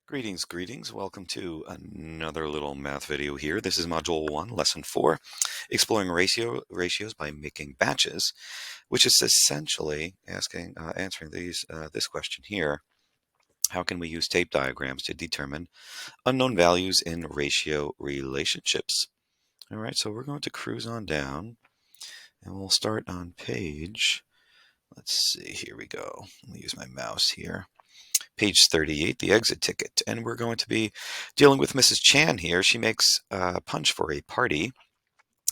Greetings, greetings. Welcome to another little math video here. This is Module 1, Lesson 4, exploring ratios by making batches, which is essentially answering this question here. How can we use tape diagrams to determine unknown values in ratio relationships? All right, so we're going to cruise on down, and we'll start on page, let's see, here we go. Let me use my mouse here. Page 38, the exit ticket. And we're going to be dealing with Mrs. Chan here. She makes a punch for a party,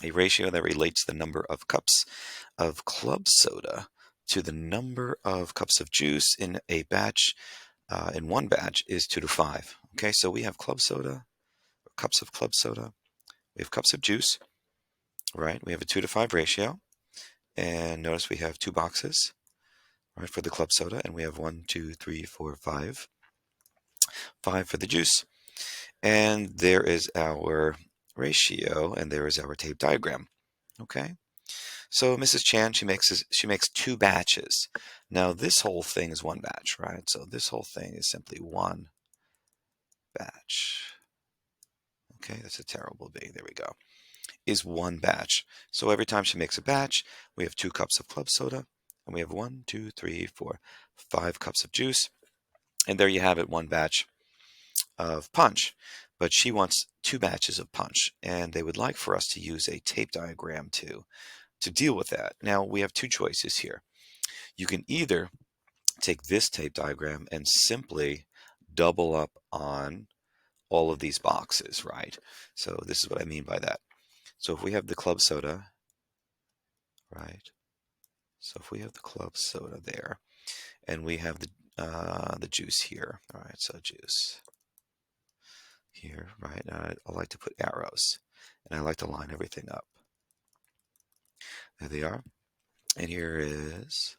a ratio that relates the number of cups of club soda to the number of cups of juice in a batch, in one batch is 2 to 5. Okay, so we have club soda, cups of club soda, we have cups of juice, right? We have a 2 to 5 ratio. And notice we have two boxes, right, for the club soda, and we have 1, 2, 3, 4, 5. 5 for the juice. And there is our ratio, and there is our tape diagram. Okay, so Mrs. Chan, she makes two batches. Now this whole thing is one batch, right? So this whole thing is simply one batch. Okay, that's a terrible B. There we go. Is one batch. So every time she makes a batch, we have 2 cups of club soda, and we have 1, 2, 3, 4, 5 cups of juice. And there you have it, one batch of punch. But she wants 2 batches of punch, and they would like for us to use a tape diagram to deal with that. Now we have two choices here. You can either take this tape diagram and simply double up on all of these boxes, right? So this is what I mean by that. So if we have the club soda, right? So if we have the club soda there, and we have the juice here, all right? So juice here, right? I like to put arrows, and I like to line everything up. There they are. And here is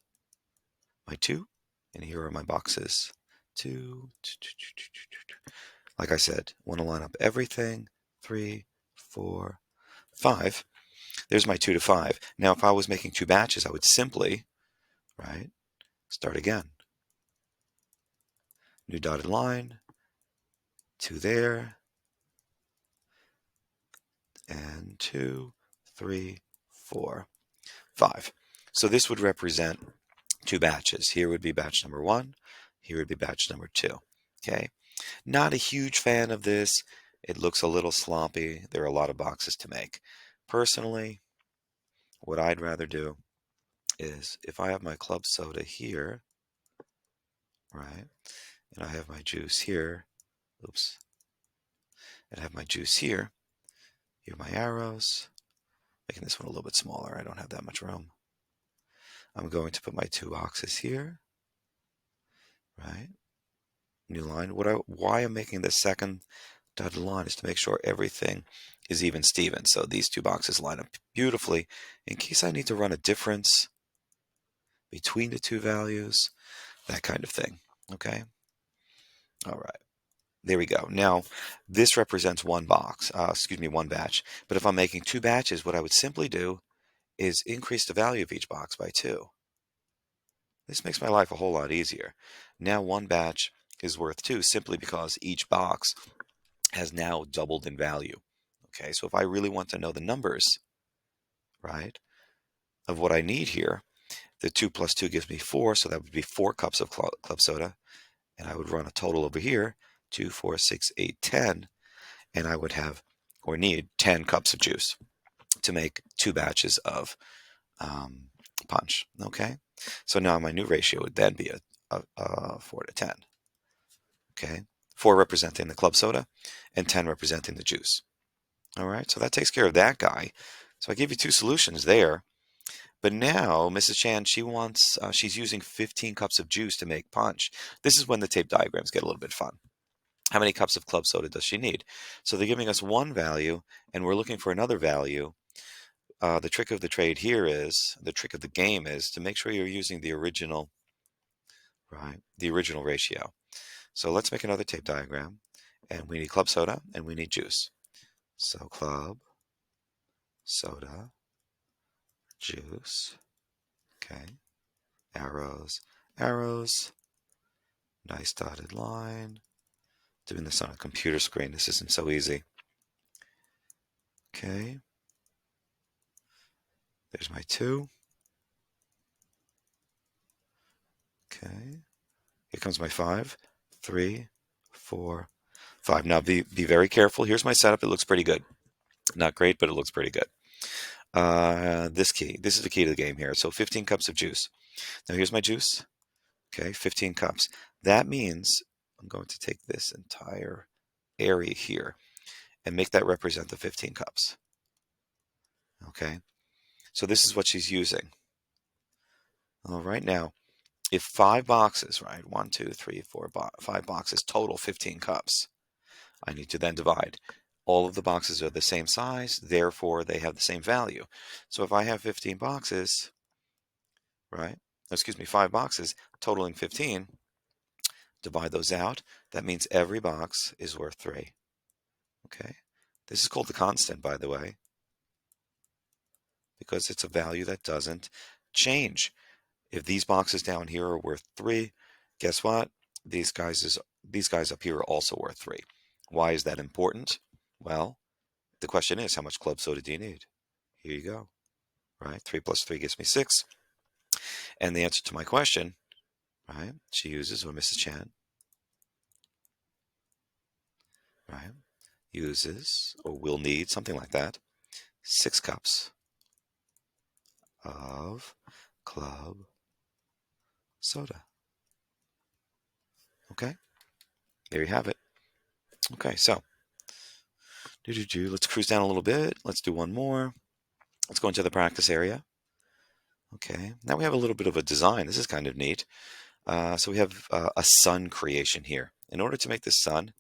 my 2, and here are my boxes. 2. Like I said, want to line up everything. 3, 4, 5. There's my 2 to 5. Now, if I was making 2 batches, I would simply, right, start again. New dotted line, 2 there, and 2, 3, 4, 5. So this would represent 2 batches. Here would be batch number 1. Here would be batch number 2. Okay. Not a huge fan of this. It looks a little sloppy. There are a lot of boxes to make. Personally, what I'd rather do is if I have my club soda here, right, and I have my juice here, oops, and I have my juice here, here are my arrows, making this one a little bit smaller. I don't have that much room. I'm going to put my 2 boxes here, right, new line. Why I'm making the second dotted line is to make sure everything is even Steven. So these 2 boxes line up beautifully in case I need to run a difference between the 2 values, that kind of thing. Okay. All right. There we go. Now, this represents one one batch. But if I'm making 2 batches, what I would simply do is increase the value of each box by 2. This makes my life a whole lot easier. Now one batch is worth 2 simply because each box has now doubled in value. Okay, so if I really want to know the numbers, right, of what I need here, the 2 plus 2 gives me 4, so that would be 4 cups of club soda, and I would run a total over here, 2, 4, 6, 8, 10, and I would have or need 10 cups of juice to make 2 batches of punch. Okay, so now my new ratio would then be a 4 to 10. Okay, 4 representing the club soda and 10 representing the juice. All right, so that takes care of that guy. So I gave you 2 solutions there. But now Mrs. Chan, she's using 15 cups of juice to make punch. This is when the tape diagrams get a little bit fun. How many cups of club soda does she need? So they're giving us one value, and we're looking for another value. The trick of the game is to make sure you're using the original, right? The original ratio. So let's make another tape diagram, and we need club soda and we need juice. So club, soda, juice. Okay. Arrows, arrows. Nice dotted line. Doing this on a computer screen, this isn't so easy. Okay. There's my 2. Okay. Here comes my 5. 3, 4, 5. Now be very careful. Here's my setup. It looks pretty good. Not great, but it looks pretty good. This is the key to the game here. So 15 cups of juice. Now here's my juice. Okay, 15 cups. That means I'm going to take this entire area here and make that represent the 15 cups. Okay, so this is what she's using. Well, right now, if 5 boxes, right, 1, 2, 3, 4, 5 boxes total 15 cups, I need to then divide. All of the boxes are the same size, therefore they have the same value. So if I have 15 boxes, right, excuse me, 5 boxes totaling 15, divide those out. That means every box is worth 3. Okay, this is called the constant, by the way, because it's a value that doesn't change. If these boxes down here are worth 3, guess what? These guys up here are also worth 3. Why is that important? Well, the question is, how much club soda do you need? Here you go. Right? 3 plus 3 gives me 6. And the answer to my question, right, she uses, or Mrs. Chan, right, uses, or will need, something like that, 6 cups of club soda. Okay, there you have it. Okay, so let's cruise down a little bit. Let's do one more. Let's go into the practice area. Okay, now we have a little bit of a design. This is kind of neat. So we have a sun creation here. In order to make this sun,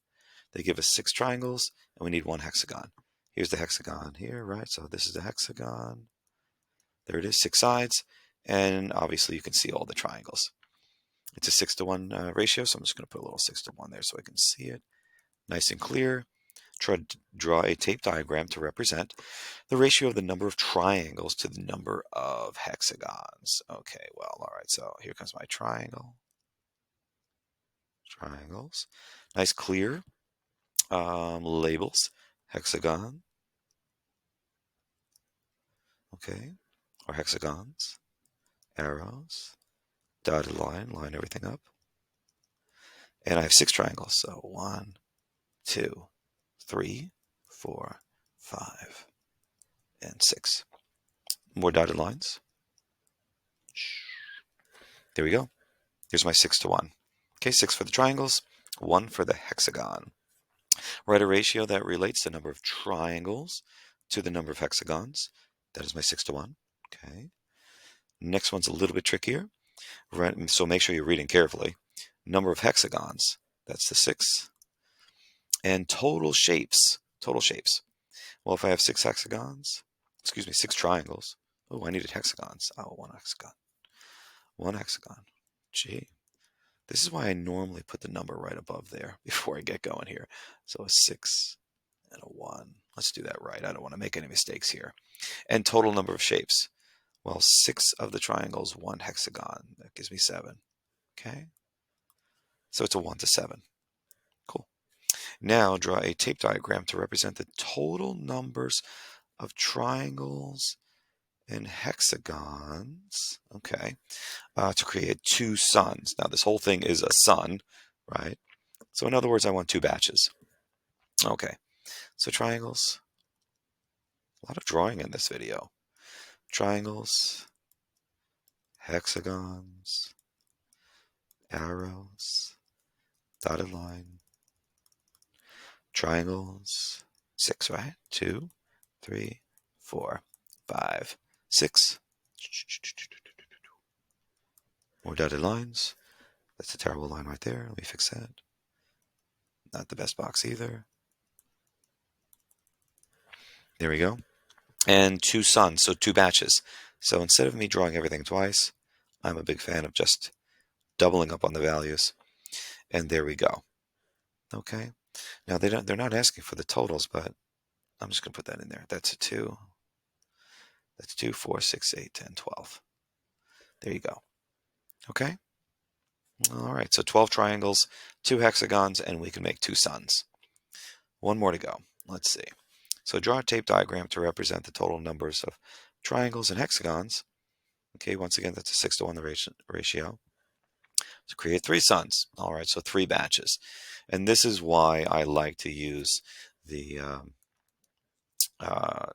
they give us 6 triangles, and we need 1 hexagon. Here's the hexagon here, right? So this is the hexagon. There it is, 6 sides, and obviously you can see all the triangles. It's a 6-to-1 ratio, so I'm just going to put a little 6-to-1 there so I can see it nice and clear. Try to draw a tape diagram to represent the ratio of the number of triangles to the number of hexagons. Okay, well, all right, so here comes my triangle. Triangles. Nice clear labels. Hexagon. Okay, or hexagons. Arrows. Dotted line, line everything up. And I have 6 triangles, so 1, 2, 3, 4, 5, and 6. More dotted lines. There we go. Here's my 6-to-1. Okay, 6 for the triangles, 1 for the hexagon. Write a ratio that relates the number of triangles to the number of hexagons. That is my 6-to-1. Okay. Next one's a little bit trickier. So make sure you're reading carefully. Number of hexagons, that's the 6. And total shapes. Total shapes. Well, if I have 6 hexagons, 6 triangles. Oh, I needed hexagons. Oh, 1 hexagon. 1 hexagon. Gee. This is why I normally put the number right above there before I get going here. So a 6 and a 1. Let's do that right. I don't want to make any mistakes here. And total number of shapes. Well, 6 of the triangles, 1 hexagon. That gives me 7. Okay. So it's a 1 to 7. Cool. Now draw a tape diagram to represent the total numbers of triangles and hexagons. Okay. To create 2 suns. Now this whole thing is a sun, right? So in other words, I want 2 batches. Okay. So triangles. A lot of drawing in this video. Triangles, hexagons, arrows, dotted line, triangles, 6, right? 2, 3, 4, 5, 6. More dotted lines. That's a terrible line right there. Let me fix that. Not the best box either. There we go. And 2 suns, so 2 batches. So instead of me drawing everything twice, I'm a big fan of just doubling up on the values. And there we go. Okay. Now they're not asking for the totals, but I'm just going to put that in there. That's a 2. That's 2, 4, 6, 8, 10, 12. There you go. Okay. All right, so 12 triangles, 2 hexagons, and we can make 2 suns. One more to go. Let's see. So draw a tape diagram to represent the total numbers of triangles and hexagons. Okay, once again, that's a 6 to 1 ratio. To create 3 suns. All right, so 3 batches. And this is why I like to use the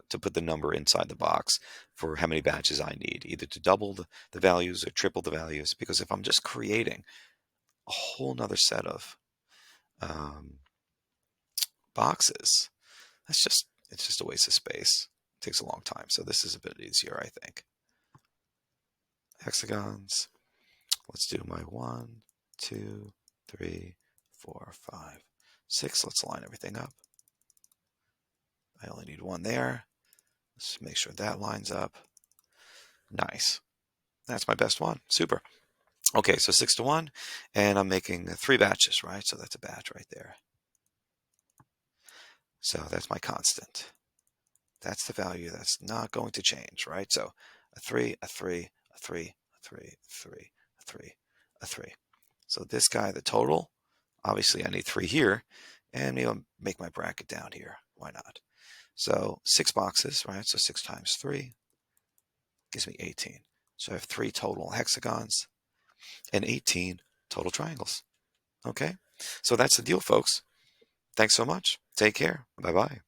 to put the number inside the box for how many batches I need, either to double the values or triple the values. Because if I'm just creating a whole nother set of um, boxes, it's just a waste of space. It takes a long time. So this is a bit easier, I think. Hexagons. Let's do my 1, 2, 3, 4, 5, 6. Let's line everything up. I only need 1 there. Let's make sure that lines up. Nice. That's my best one. Super. Okay, so 6 to 1, and I'm making 3 batches, right? So that's a batch right there. So that's my constant. That's the value that's not going to change, right? So a 3, a 3, a 3, a 3, a 3, a 3, a 3. So this guy, the total, obviously I need 3 here, and maybe I'll make my bracket down here. Why not? So 6 boxes, right? So 6 times 3 gives me 18. So I have 3 total hexagons and 18 total triangles. Okay? So that's the deal, folks. Thanks so much. Take care. Bye-bye.